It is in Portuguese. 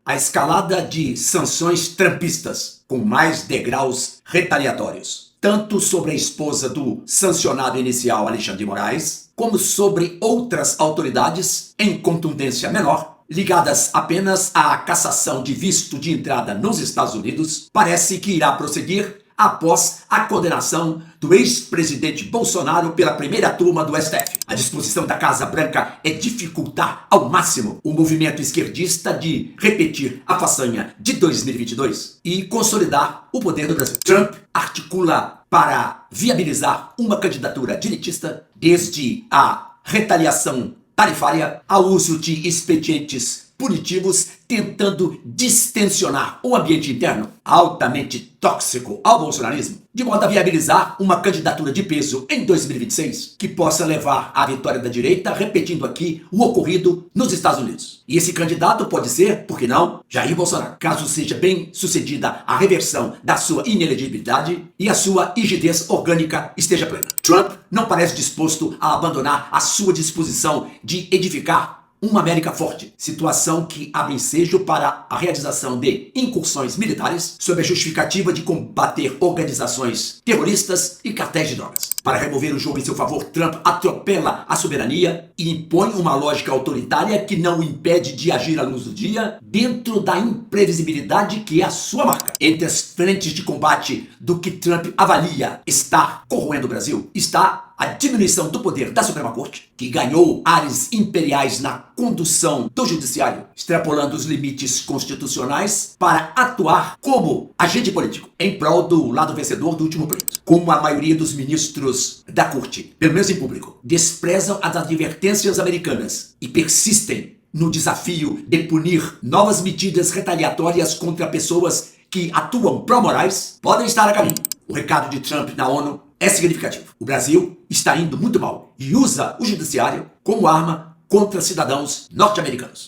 A escalada de sanções trumpistas, com mais degraus retaliatórios, tanto sobre a esposa do sancionado inicial Alexandre de Moraes, como sobre outras autoridades em contundência menor, ligadas apenas à cassação de visto de entrada nos Estados Unidos, parece que irá prosseguir após a condenação do ex-presidente Bolsonaro pela primeira turma do STF. A disposição da Casa Branca é dificultar ao máximo o movimento esquerdista de repetir a façanha de 2022 e consolidar o poder do Brasil. Trump articula para viabilizar uma candidatura direitista, desde a retaliação tarifária ao uso de expedientes punitivos, tentando distensionar o ambiente interno altamente tóxico ao bolsonarismo, de modo a viabilizar uma candidatura de peso em 2026 que possa levar à vitória da direita, repetindo aqui o ocorrido nos Estados Unidos. E esse candidato pode ser, por que não, Jair Bolsonaro, caso seja bem sucedida a reversão da sua inelegibilidade e a sua rigidez orgânica esteja plena. Trump não parece disposto a abandonar a sua disposição de edificar uma América forte, situação que abre ensejo para a realização de incursões militares sob a justificativa de combater organizações terroristas e cartéis de drogas. Para remover o jogo em seu favor, Trump atropela a soberania e impõe uma lógica autoritária que não o impede de agir à luz do dia dentro da imprevisibilidade que é a sua marca. Entre as frentes de combate do que Trump avalia estar corroendo o Brasil, está a diminuição do poder da Suprema Corte, que ganhou ares imperiais na condução do judiciário, extrapolando os limites constitucionais para atuar como agente político em prol do lado vencedor do último pleito. Como a maioria dos ministros da Corte, pelo menos em público, desprezam as advertências americanas e persistem no desafio de punir novas medidas retaliatórias contra pessoas que atuam pró-morais, podem estar a caminho. O recado de Trump na ONU é significativo. O Brasil está indo muito mal e usa o judiciário como arma contra cidadãos norte-americanos.